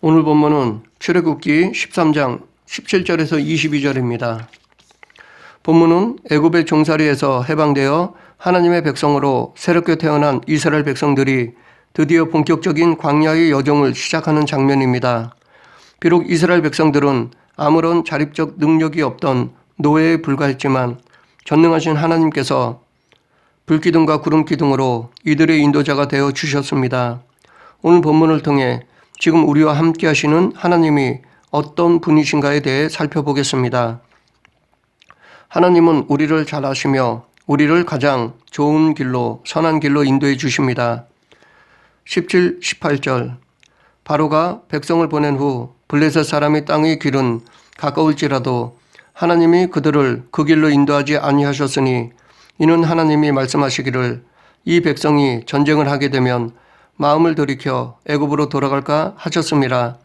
오늘 본문은 출애굽기 13장 17절에서 22절입니다. 본문은 애굽의 종살이에서 해방되어 하나님의 백성으로 새롭게 태어난 이스라엘 백성들이 드디어 본격적인 광야의 여정을 시작하는 장면입니다. 비록 이스라엘 백성들은 아무런 자립적 능력이 없던 노예에 불과했지만 전능하신 하나님께서 불기둥과 구름기둥으로 이들의 인도자가 되어 주셨습니다. 오늘 본문을 통해 지금 우리와 함께 하시는 하나님이 어떤 분이신가에 대해 살펴보겠습니다. 하나님은 우리를 잘 아시며 우리를 가장 좋은 길로, 선한 길로 인도해 주십니다. 17, 18절 바로가 백성을 보낸 후 블레셋 사람의 땅의 길은 가까울지라도 하나님이 그들을 그 길로 인도하지 아니하셨으니 이는 하나님이 말씀하시기를 이 백성이 전쟁을 하게 되면 마음을 돌이켜 애굽으로 돌아갈까 하셨습니다.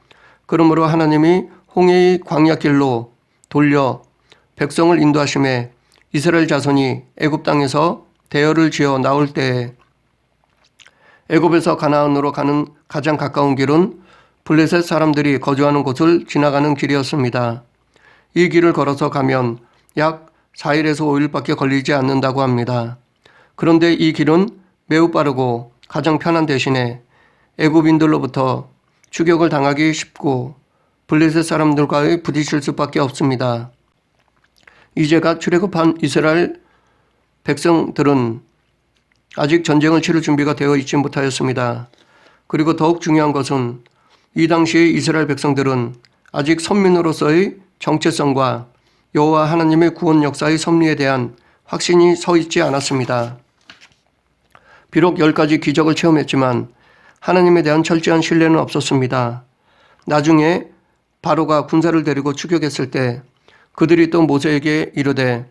그러므로 하나님이 홍해의 광야길로 돌려 백성을 인도하심에 이스라엘 자손이 애굽 땅에서 대열을 지어 나올 때에 애굽에서 가나안으로 가는 가장 가까운 길은 블레셋 사람들이 거주하는 곳을 지나가는 길이었습니다. 이 길을 걸어서 가면 약 4일에서 5일밖에 걸리지 않는다고 합니다. 그런데 이 길은 매우 빠르고 가장 편한 대신에 애굽인들로부터 추격을 당하기 쉽고 블레셋 사람들과의 부딪힐 수밖에 없습니다. 이제가 출애굽한 이스라엘 백성들은 아직 전쟁을 치를 준비가 되어 있지 못하였습니다. 그리고 더욱 중요한 것은 이 당시의 이스라엘 백성들은 아직 선민으로서의 정체성과 여호와 하나님의 구원 역사의 섭리에 대한 확신이 서 있지 않았습니다. 비록 10가지 기적을 체험했지만 하나님에 대한 철저한 신뢰는 없었습니다. 나중에 바로가 군사를 데리고 추격했을 때 그들이 또 모세에게 이르되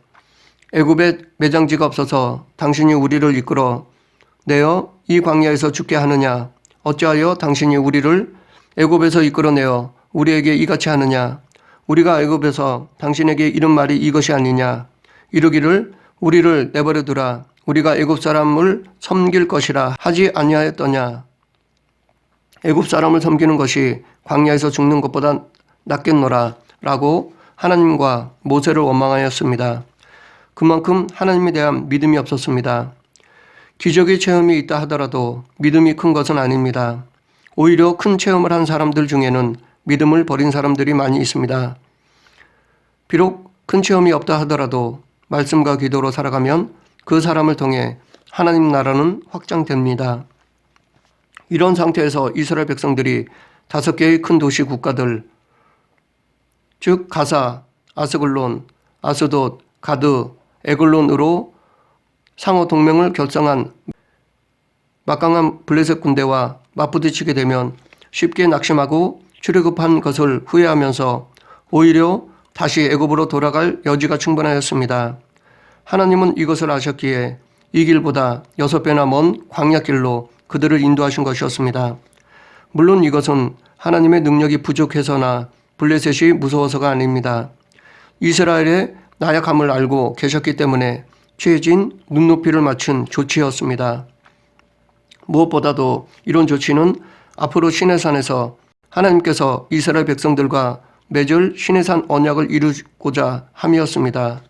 애굽에 매장지가 없어서 당신이 우리를 이끌어 내어 이 광야에서 죽게 하느냐? 어찌하여 당신이 우리를 애굽에서 이끌어내어 우리에게 이같이 하느냐? 우리가 애굽에서 당신에게 이른 말이 이것이 아니냐? 이르기를 우리를 내버려 두라. 우리가 애굽 사람을 섬길 것이라 하지 아니하였더냐? 애굽 사람을 섬기는 것이 광야에서 죽는 것보다 낫겠노라 라고 하나님과 모세를 원망하였습니다. 그만큼 하나님에 대한 믿음이 없었습니다. 기적의 체험이 있다 하더라도 믿음이 큰 것은 아닙니다. 오히려 큰 체험을 한 사람들 중에는 믿음을 버린 사람들이 많이 있습니다. 비록 큰 체험이 없다 하더라도 말씀과 기도로 살아가면 그 사람을 통해 하나님 나라는 확장됩니다. 이런 상태에서 이스라엘 백성들이 5개의 큰 도시 국가들, 즉 가사, 아스글론, 아스돗, 가드, 에글론으로 상호 동맹을 결성한 막강한 블레셋 군대와 맞부딪히게 되면 쉽게 낙심하고 출애굽한 것을 후회하면서 오히려 다시 애굽으로 돌아갈 여지가 충분하였습니다. 하나님은 이것을 아셨기에 이 길보다 6배나 먼 광야길로 그들을 인도하신 것이었습니다. 물론 이것은 하나님의 능력이 부족해서나 블레셋이 무서워서가 아닙니다. 이스라엘의 나약함을 알고 계셨기 때문에 취해진 눈높이를 맞춘 조치였습니다. 무엇보다도 이런 조치는 앞으로 시내산에서 하나님께서 이스라엘 백성들과 맺을 시내산 언약을 이루고자 함이었습니다.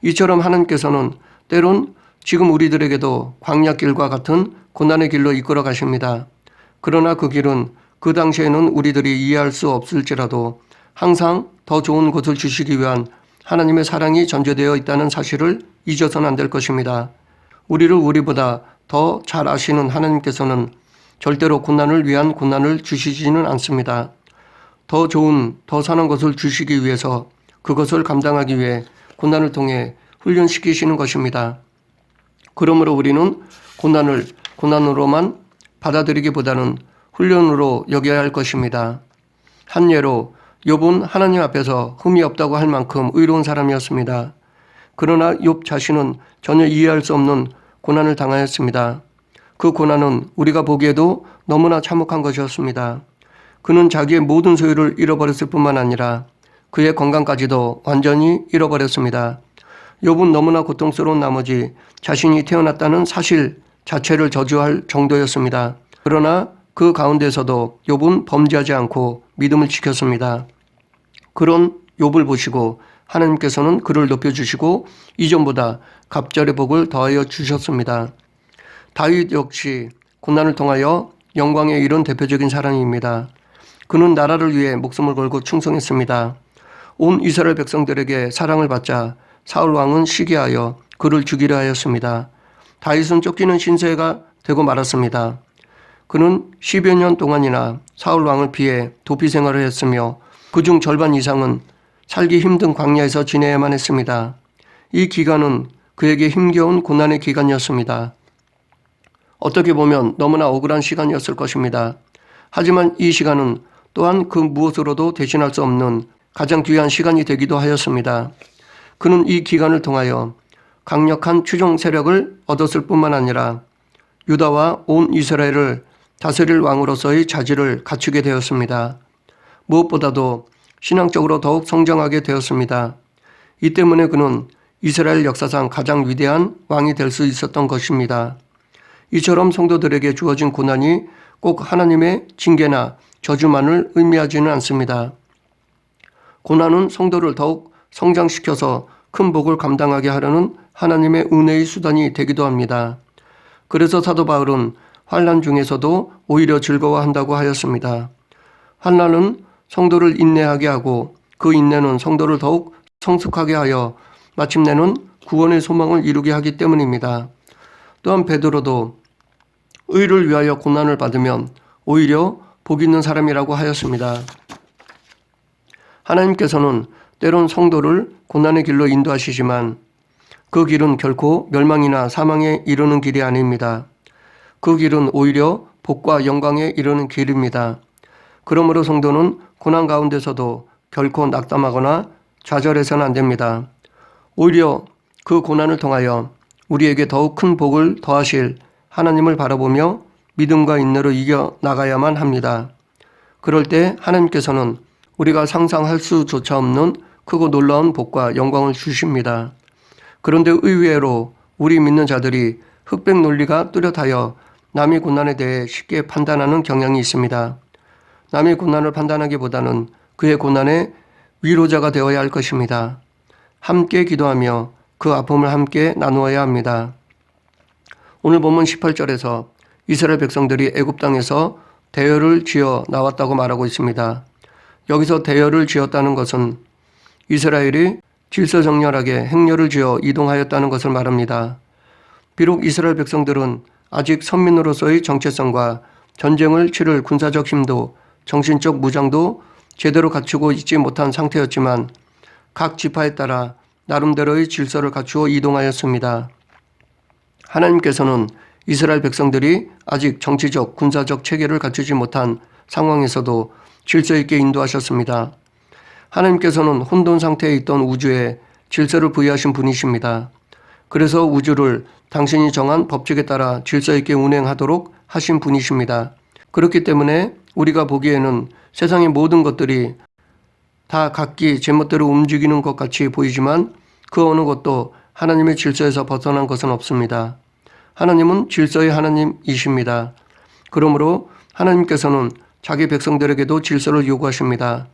이처럼 하나님께서는 때론 지금 우리들에게도 광야길과 같은 고난의 길로 이끌어 가십니다. 그러나 그 길은 그 당시에는 우리들이 이해할 수 없을지라도 항상 더 좋은 것을 주시기 위한 하나님의 사랑이 전제되어 있다는 사실을 잊어서는 안 될 것입니다. 우리를 우리보다 더 잘 아시는 하나님께서는 절대로 고난을 위한 고난을 주시지는 않습니다. 더 좋은, 더 선한 것을 주시기 위해서 그것을 감당하기 위해 고난을 통해 훈련시키시는 것입니다. 그러므로 우리는 고난을 고난으로만 받아들이기보다는 훈련으로 여겨야 할 것입니다. 한 예로 욥은 하나님 앞에서 흠이 없다고 할 만큼 의로운 사람이었습니다. 그러나 욥 자신은 전혀 이해할 수 없는 고난을 당하였습니다. 그 고난은 우리가 보기에도 너무나 참혹한 것이었습니다. 그는 자기의 모든 소유를 잃어버렸을 뿐만 아니라 그의 건강까지도 완전히 잃어버렸습니다. 욥은 너무나 고통스러운 나머지 자신이 태어났다는 사실 자체를 저주할 정도였습니다. 그러나 그 가운데서도 욥은 범죄하지 않고 믿음을 지켰습니다. 그런 욥을 보시고 하나님께서는 그를 높여주시고 이전보다 갑절의 복을 더하여 주셨습니다. 다윗 역시 고난을 통하여 영광에 이른 대표적인 사람입니다. 그는 나라를 위해 목숨을 걸고 충성했습니다. 온 이스라엘 백성들에게 사랑을 받자 사울 왕은 시기하여 그를 죽이려 하였습니다. 다윗은 쫓기는 신세가 되고 말았습니다. 그는 10여 년 동안이나 사울 왕을 피해 도피 생활을 했으며 그중 절반 이상은 살기 힘든 광야에서 지내야만 했습니다. 이 기간은 그에게 힘겨운 고난의 기간이었습니다. 어떻게 보면 너무나 억울한 시간이었을 것입니다. 하지만 이 시간은 또한 그 무엇으로도 대신할 수 없는 가장 귀한 시간이 되기도 하였습니다. 그는 이 기간을 통하여 강력한 추종 세력을 얻었을 뿐만 아니라 유다와 온 이스라엘을 다스릴 왕으로서의 자질을 갖추게 되었습니다. 무엇보다도 신앙적으로 더욱 성장하게 되었습니다. 이 때문에 그는 이스라엘 역사상 가장 위대한 왕이 될 수 있었던 것입니다. 이처럼 성도들에게 주어진 고난이 꼭 하나님의 징계나 저주만을 의미하지는 않습니다. 고난은 성도를 더욱 성장시켜서 큰 복을 감당하게 하려는 하나님의 은혜의 수단이 되기도 합니다. 그래서 사도 바울은 환난 중에서도 오히려 즐거워한다고 하였습니다. 환난은 성도를 인내하게 하고 그 인내는 성도를 더욱 성숙하게 하여 마침내는 구원의 소망을 이루게 하기 때문입니다. 또한 베드로도 의를 위하여 고난을 받으면 오히려 복 있는 사람이라고 하였습니다. 하나님께서는 때론 성도를 고난의 길로 인도하시지만 그 길은 결코 멸망이나 사망에 이르는 길이 아닙니다. 그 길은 오히려 복과 영광에 이르는 길입니다. 그러므로 성도는 고난 가운데서도 결코 낙담하거나 좌절해서는 안 됩니다. 오히려 그 고난을 통하여 우리에게 더욱 큰 복을 더하실 하나님을 바라보며 믿음과 인내로 이겨나가야만 합니다. 그럴 때 하나님께서는 우리가 상상할 수조차 없는 크고 놀라운 복과 영광을 주십니다. 그런데 의외로 우리 믿는 자들이 흑백 논리가 뚜렷하여 남의 고난에 대해 쉽게 판단하는 경향이 있습니다. 남의 고난을 판단하기보다는 그의 고난의 위로자가 되어야 할 것입니다. 함께 기도하며 그 아픔을 함께 나누어야 합니다. 오늘 본문 18절에서 이스라엘 백성들이 애굽 땅에서 대열을 지어 나왔다고 말하고 있습니다. 여기서 대열을 지었다는 것은 이스라엘이 질서정렬하게 행렬을 지어 이동하였다는 것을 말합니다. 비록 이스라엘 백성들은 아직 선민으로서의 정체성과 전쟁을 치를 군사적 힘도 정신적 무장도 제대로 갖추고 있지 못한 상태였지만 각 지파에 따라 나름대로의 질서를 갖추어 이동하였습니다. 하나님께서는 이스라엘 백성들이 아직 정치적, 군사적 체계를 갖추지 못한 상황에서도 질서 있게 인도하셨습니다. 하나님께서는 혼돈 상태에 있던 우주에 질서를 부여하신 분이십니다. 그래서 우주를 당신이 정한 법칙에 따라 질서 있게 운행하도록 하신 분이십니다. 그렇기 때문에 우리가 보기에는 세상의 모든 것들이 다 각기 제멋대로 움직이는 것 같이 보이지만 그 어느 것도 하나님의 질서에서 벗어난 것은 없습니다. 하나님은 질서의 하나님이십니다. 그러므로 하나님께서는 자기 백성들에게도 질서를 요구하십니다.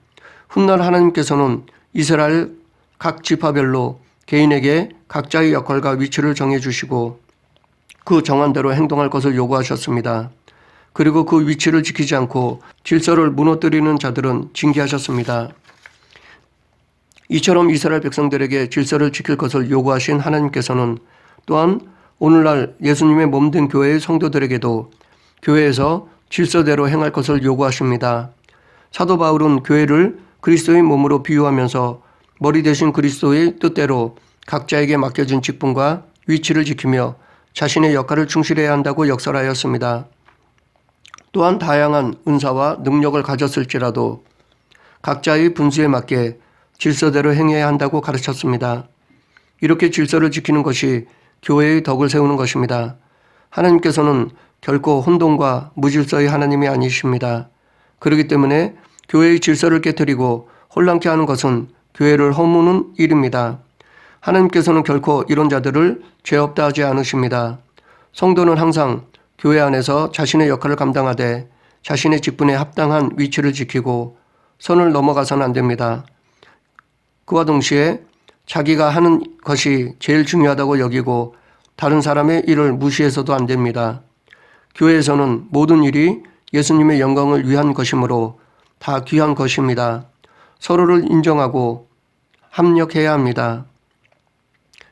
훗날 하나님께서는 이스라엘 각 지파별로 개인에게 각자의 역할과 위치를 정해주시고 그 정한대로 행동할 것을 요구하셨습니다. 그리고 그 위치를 지키지 않고 질서를 무너뜨리는 자들은 징계하셨습니다. 이처럼 이스라엘 백성들에게 질서를 지킬 것을 요구하신 하나님께서는 또한 오늘날 예수님의 몸된 교회의 성도들에게도 교회에서 질서대로 행할 것을 요구하십니다. 사도 바울은 교회를 그리스도의 몸으로 비유하면서 머리 대신 그리스도의 뜻대로 각자에게 맡겨진 직분과 위치를 지키며 자신의 역할을 충실해야 한다고 역설하였습니다. 또한 다양한 은사와 능력을 가졌을지라도 각자의 분수에 맞게 질서대로 행해야 한다고 가르쳤습니다. 이렇게 질서를 지키는 것이 교회의 덕을 세우는 것입니다. 하나님께서는 결코 혼돈과 무질서의 하나님이 아니십니다. 그렇기 때문에 교회의 질서를 깨뜨리고 혼란케 하는 것은 교회를 허무는 일입니다. 하나님께서는 결코 이런 자들을 죄 없다 하지 않으십니다. 성도는 항상 교회 안에서 자신의 역할을 감당하되 자신의 직분에 합당한 위치를 지키고 선을 넘어가서는 안 됩니다. 그와 동시에 자기가 하는 것이 제일 중요하다고 여기고 다른 사람의 일을 무시해서도 안 됩니다. 교회에서는 모든 일이 예수님의 영광을 위한 것이므로 다 귀한 것입니다. 서로를 인정하고 합력해야 합니다.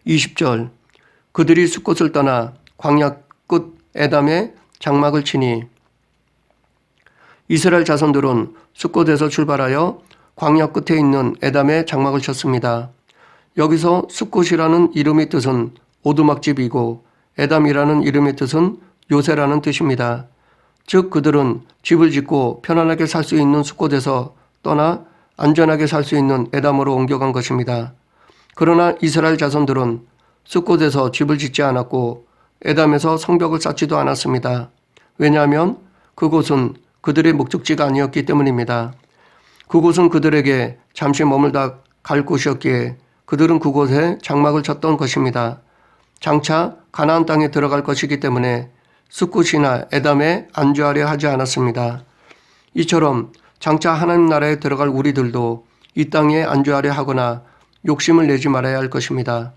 20절 그들이 숫곳을 떠나 광야 끝 에담에 장막을 치니 이스라엘 자손들은 숫곳에서 출발하여 광야 끝에 있는 에담에 장막을 쳤습니다. 여기서 숫곳이라는 이름의 뜻은 오두막집이고 에담이라는 이름의 뜻은 요새라는 뜻입니다. 즉 그들은 집을 짓고 편안하게 살 수 있는 숫곳에서 떠나 안전하게 살 수 있는 에담으로 옮겨간 것입니다. 그러나 이스라엘 자손들은 숫곳에서 집을 짓지 않았고 에담에서 성벽을 쌓지도 않았습니다. 왜냐하면 그곳은 그들의 목적지가 아니었기 때문입니다. 그곳은 그들에게 잠시 머물다 갈 곳이었기에 그들은 그곳에 장막을 쳤던 것입니다. 장차 가나안 땅에 들어갈 것이기 때문에 숫곳이나 에담에 안주하려 하지 않았습니다. 이처럼 장차 하나님 나라에 들어갈 우리들도 이 땅에 안주하려 하거나 욕심을 내지 말아야 할 것입니다.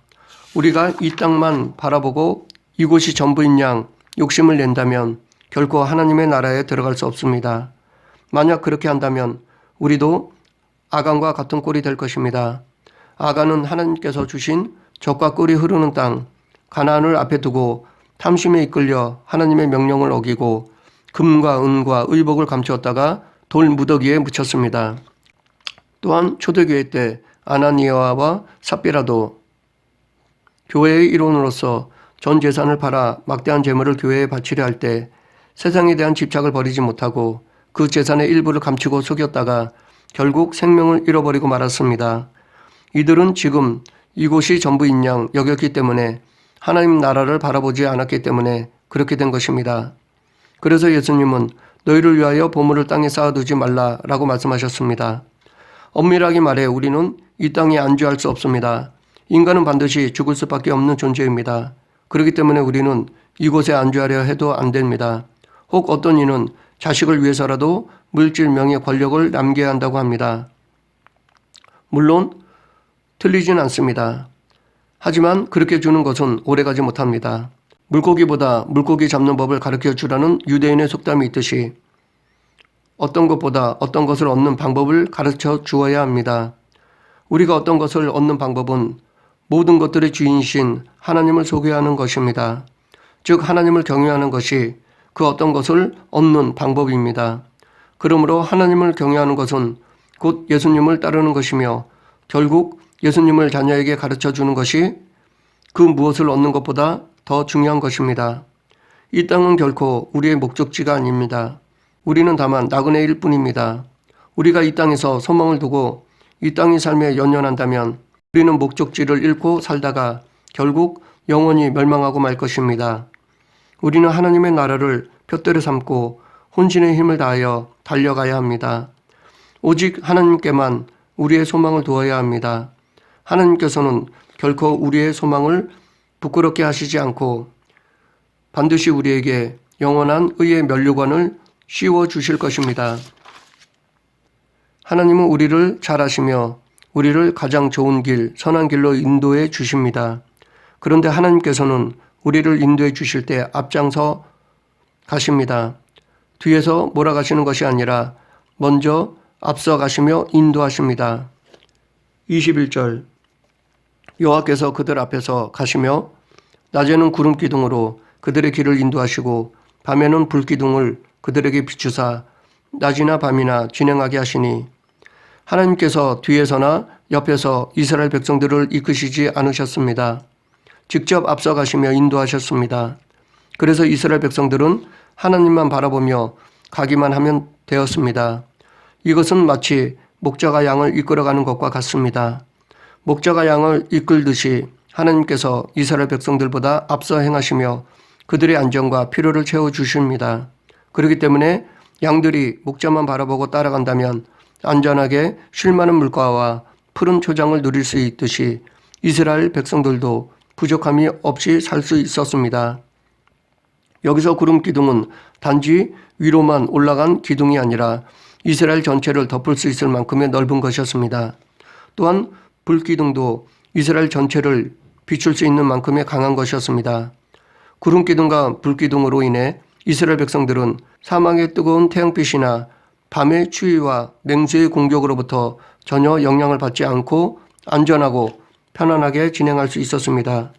우리가 이 땅만 바라보고 이곳이 전부인 양 욕심을 낸다면 결코 하나님의 나라에 들어갈 수 없습니다. 만약 그렇게 한다면 우리도 아간과 같은 꼴이 될 것입니다. 아간은 하나님께서 주신 젖과 꿀이 흐르는 땅 가나안을 앞에 두고 탐심에 이끌려 하나님의 명령을 어기고 금과 은과 의복을 감추었다가 돌 무더기에 묻혔습니다. 또한 초대교회 때 아나니아와 삽비라도 교회의 일원으로서 전 재산을 팔아 막대한 재물을 교회에 바치려 할 때 세상에 대한 집착을 버리지 못하고 그 재산의 일부를 감추고 속였다가 결국 생명을 잃어버리고 말았습니다. 이들은 지금 이곳이 전부인 양 여겼기 때문에 하나님 나라를 바라보지 않았기 때문에 그렇게 된 것입니다. 그래서 예수님은 너희를 위하여 보물을 땅에 쌓아두지 말라라고 말씀하셨습니다. 엄밀하게 말해 우리는 이 땅에 안주할 수 없습니다. 인간은 반드시 죽을 수밖에 없는 존재입니다. 그렇기 때문에 우리는 이곳에 안주하려 해도 안 됩니다. 혹 어떤 이는 자식을 위해서라도 물질, 명예, 권력을 남겨야 한다고 합니다. 물론 틀리진 않습니다. 하지만 그렇게 주는 것은 오래가지 못합니다. 물고기보다 물고기 잡는 법을 가르쳐 주라는 유대인의 속담이 있듯이 어떤 것보다 어떤 것을 얻는 방법을 가르쳐 주어야 합니다. 우리가 어떤 것을 얻는 방법은 모든 것들의 주인이신 하나님을 소개하는 것입니다. 즉 하나님을 경외하는 것이 그 어떤 것을 얻는 방법입니다. 그러므로 하나님을 경외하는 것은 곧 예수님을 따르는 것이며 결국 예수님을 자녀에게 가르쳐 주는 것이 그 무엇을 얻는 것보다 더 중요한 것입니다. 이 땅은 결코 우리의 목적지가 아닙니다. 우리는 다만 나그네일 뿐입니다. 우리가 이 땅에서 소망을 두고 이 땅의 삶에 연연한다면 우리는 목적지를 잃고 살다가 결국 영원히 멸망하고 말 것입니다. 우리는 하나님의 나라를 푯대로 삼고 혼신의 힘을 다하여 달려가야 합니다. 오직 하나님께만 우리의 소망을 두어야 합니다. 하나님께서는 결코 우리의 소망을 부끄럽게 하시지 않고 반드시 우리에게 영원한 의의 면류관을 씌워 주실 것입니다. 하나님은 우리를 잘 아시며 우리를 가장 좋은 길, 선한 길로 인도해 주십니다. 그런데 하나님께서는 우리를 인도해 주실 때 앞장서 가십니다. 뒤에서 몰아가시는 것이 아니라 먼저 앞서 가시며 인도하십니다. 21절 여호와께서 그들 앞에서 가시며 낮에는 구름 기둥으로 그들의 길을 인도하시고 밤에는 불 기둥을 그들에게 비추사 낮이나 밤이나 진행하게 하시니 하나님께서 뒤에서나 옆에서 이스라엘 백성들을 이끄시지 않으셨습니다. 직접 앞서 가시며 인도하셨습니다. 그래서 이스라엘 백성들은 하나님만 바라보며 가기만 하면 되었습니다. 이것은 마치 목자가 양을 이끌어가는 것과 같습니다. 목자가 양을 이끌듯이 하나님께서 이스라엘 백성들보다 앞서 행하시며 그들의 안전과 필요를 채워주십니다. 그렇기 때문에 양들이 목자만 바라보고 따라간다면 안전하게 쉴만한 물가와 푸른 초장을 누릴 수 있듯이 이스라엘 백성들도 부족함이 없이 살 수 있었습니다. 여기서 구름 기둥은 단지 위로만 올라간 기둥이 아니라 이스라엘 전체를 덮을 수 있을 만큼의 넓은 것이었습니다. 또한 불기둥도 이스라엘 전체를 비출 수 있는 만큼의 강한 것이었습니다. 구름 기둥과 불기둥으로 인해 이스라엘 백성들은 사막의 뜨거운 태양빛이나 밤의 추위와 맹수의 공격으로부터 전혀 영향을 받지 않고 안전하고 편안하게 진행할 수 있었습니다.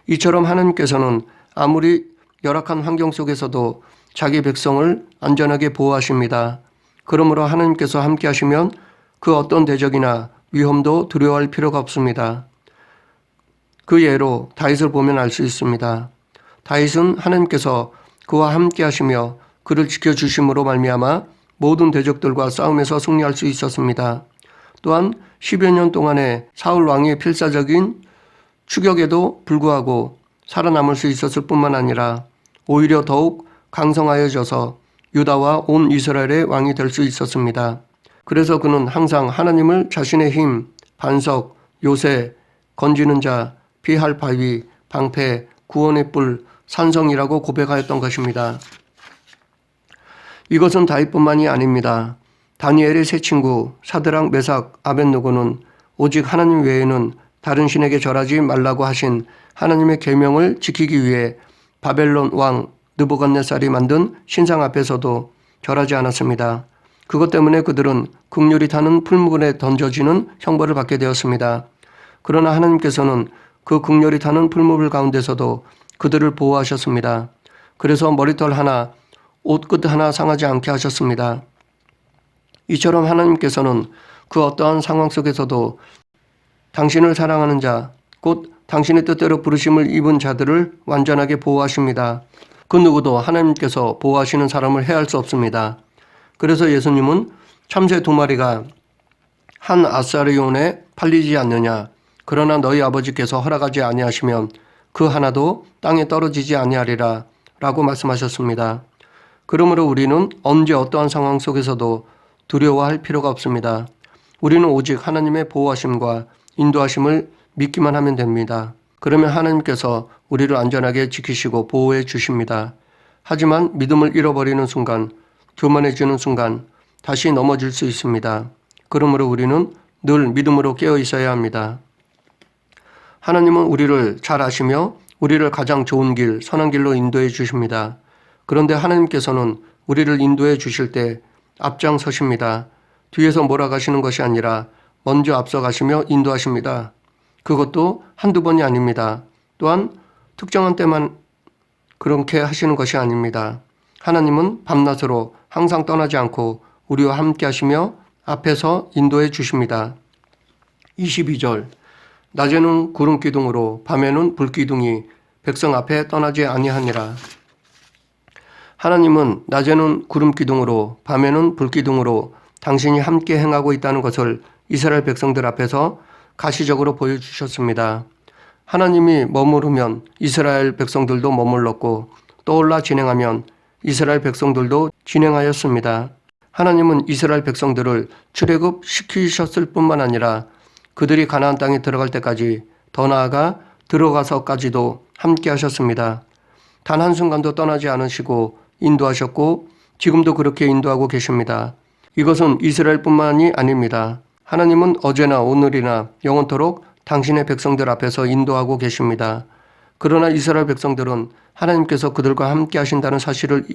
이처럼 하나님께서는 아무리 열악한 환경 속에서도 자기 백성을 안전하게 보호하십니다. 그러므로 하나님께서 함께 하시면 그 어떤 대적이나 위험도 두려워할 필요가 없습니다. 그 예로 다윗을 보면 알 수 있습니다. 다윗은 하나님께서 그와 함께 하시며 그를 지켜주심으로 말미암아 모든 대적들과 싸움에서 승리할 수 있었습니다. 또한 10여 년 동안의 사울 왕의 필사적인 추격에도 불구하고 살아남을 수 있었을 뿐만 아니라 오히려 더욱 강성하여져서 유다와 온 이스라엘의 왕이 될 수 있었습니다. 그래서 그는 항상 하나님을 자신의 힘, 반석, 요새, 건지는 자, 피할 바위, 방패, 구원의 뿔, 산성이라고 고백하였던 것입니다. 이것은 다윗뿐만이 아닙니다. 다니엘의 세 친구 사드락, 메삭, 아벳느고는 오직 하나님 외에는 다른 신에게 절하지 말라고 하신 하나님의 계명을 지키기 위해 바벨론 왕 느부갓네살이 만든 신상 앞에서도 절하지 않았습니다. 그것 때문에 그들은 극률이 타는 풀무불에 던져지는 형벌을 받게 되었습니다. 그러나 하나님께서는 그 극렬히 타는 풀무불 가운데서도 그들을 보호하셨습니다. 그래서 머리털 하나, 옷끝 하나 상하지 않게 하셨습니다. 이처럼 하나님께서는 그 어떠한 상황 속에서도 당신을 사랑하는 자, 곧 당신의 뜻대로 부르심을 입은 자들을 완전하게 보호하십니다. 그 누구도 하나님께서 보호하시는 사람을 해할 수 없습니다. 그래서 예수님은 참새 2마리가 한 아사리온에 팔리지 않느냐. 그러나 너희 아버지께서 허락하지 아니하시면 그 하나도 땅에 떨어지지 아니하리라 라고 말씀하셨습니다. 그러므로 우리는 언제 어떠한 상황 속에서도 두려워할 필요가 없습니다. 우리는 오직 하나님의 보호하심과 인도하심을 믿기만 하면 됩니다. 그러면 하나님께서 우리를 안전하게 지키시고 보호해 주십니다. 하지만 믿음을 잃어버리는 순간, 교만해지는 순간 다시 넘어질 수 있습니다. 그러므로 우리는 늘 믿음으로 깨어 있어야 합니다. 하나님은 우리를 잘 아시며 우리를 가장 좋은 길, 선한 길로 인도해 주십니다. 그런데 하나님께서는 우리를 인도해 주실 때 앞장서십니다. 뒤에서 몰아가시는 것이 아니라 먼저 앞서가시며 인도하십니다. 그것도 한두 번이 아닙니다. 또한 특정한 때만 그렇게 하시는 것이 아닙니다. 하나님은 밤낮으로 항상 떠나지 않고 우리와 함께 하시며 앞에서 인도해 주십니다. 22절 낮에는 구름 기둥으로 밤에는 불 기둥이 백성 앞에 떠나지 아니하니라. 하나님은 낮에는 구름 기둥으로 밤에는 불 기둥으로 당신이 함께 행하고 있다는 것을 이스라엘 백성들 앞에서 가시적으로 보여주셨습니다. 하나님이 머무르면 이스라엘 백성들도 머물렀고 떠올라 진행하면 이스라엘 백성들도 진행하였습니다. 하나님은 이스라엘 백성들을 출애굽시키셨을 뿐만 아니라 그들이 가나안 땅에 들어갈 때까지 더 나아가 들어가서까지도 함께 하셨습니다. 단 한순간도 떠나지 않으시고 인도하셨고 지금도 그렇게 인도하고 계십니다. 이것은 이스라엘뿐만이 아닙니다. 하나님은 어제나 오늘이나 영원토록 당신의 백성들 앞에서 인도하고 계십니다. 그러나 이스라엘 백성들은 하나님께서 그들과 함께 하신다는 사실을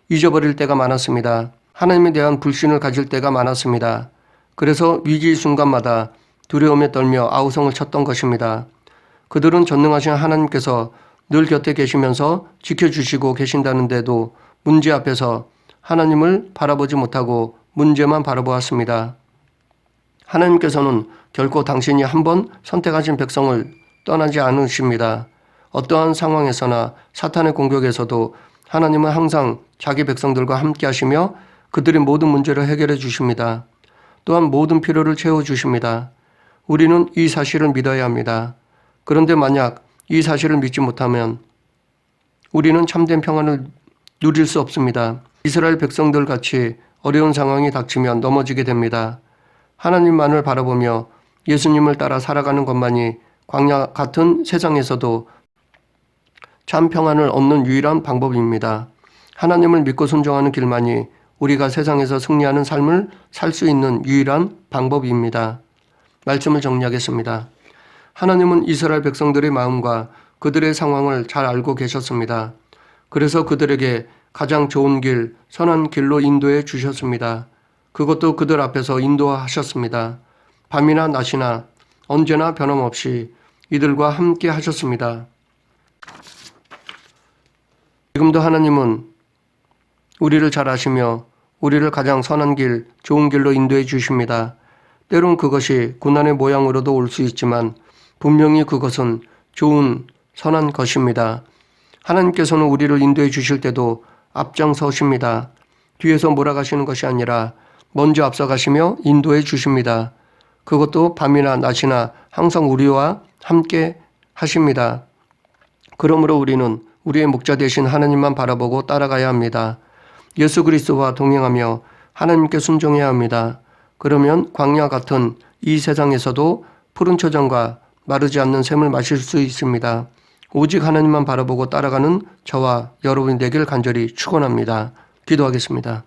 잊어버릴 때가 많았습니다. 하나님에 대한 불신을 가질 때가 많았습니다. 그래서 위기 순간마다 두려움에 떨며 아우성을 쳤던 것입니다. 그들은 전능하신 하나님께서 늘 곁에 계시면서 지켜주시고 계신다는데도 문제 앞에서 하나님을 바라보지 못하고 문제만 바라보았습니다. 하나님께서는 결코 당신이 한번 선택하신 백성을 떠나지 않으십니다. 어떠한 상황에서나 사탄의 공격에서도 하나님은 항상 자기 백성들과 함께 하시며 그들의 모든 문제를 해결해 주십니다. 또한 모든 필요를 채워주십니다. 우리는 이 사실을 믿어야 합니다. 그런데 만약 이 사실을 믿지 못하면 우리는 참된 평안을 누릴 수 없습니다. 이스라엘 백성들 같이 어려운 상황이 닥치면 넘어지게 됩니다. 하나님만을 바라보며 예수님을 따라 살아가는 것만이 광야 같은 세상에서도 참 평안을 얻는 유일한 방법입니다. 하나님을 믿고 순종하는 길만이 우리가 세상에서 승리하는 삶을 살 수 있는 유일한 방법입니다. 말씀을 정리하겠습니다. 하나님은 이스라엘 백성들의 마음과 그들의 상황을 잘 알고 계셨습니다. 그래서 그들에게 가장 좋은 길, 선한 길로 인도해 주셨습니다. 그것도 그들 앞에서 인도하셨습니다. 밤이나 낮이나 언제나 변함없이 이들과 함께 하셨습니다. 지금도 하나님은 우리를 잘 아시며 우리를 가장 선한 길, 좋은 길로 인도해 주십니다. 때론 그것이 고난의 모양으로도 올 수 있지만 분명히 그것은 좋은 선한 것입니다. 하나님께서는 우리를 인도해 주실 때도 앞장서십니다. 뒤에서 몰아가시는 것이 아니라 먼저 앞서가시며 인도해 주십니다. 그것도 밤이나 낮이나 항상 우리와 함께 하십니다. 그러므로 우리는 우리의 목자 되신 하나님만 바라보고 따라가야 합니다. 예수 그리스도와 동행하며 하나님께 순종해야 합니다. 그러면 광야 같은 이 세상에서도 푸른 초장과 마르지 않는 샘을 마실 수 있습니다. 오직 하나님만 바라보고 따라가는 저와 여러분이 되길 간절히 축원합니다. 기도하겠습니다.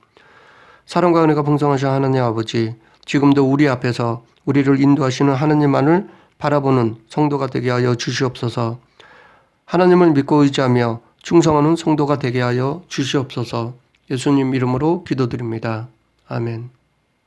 사랑과 은혜가 풍성하신 하나님 아버지, 지금도 우리 앞에서 우리를 인도하시는 하나님만을 바라보는 성도가 되게 하여 주시옵소서. 하나님을 믿고 의지하며 충성하는 성도가 되게 하여 주시옵소서. 예수님 이름으로 기도드립니다. 아멘.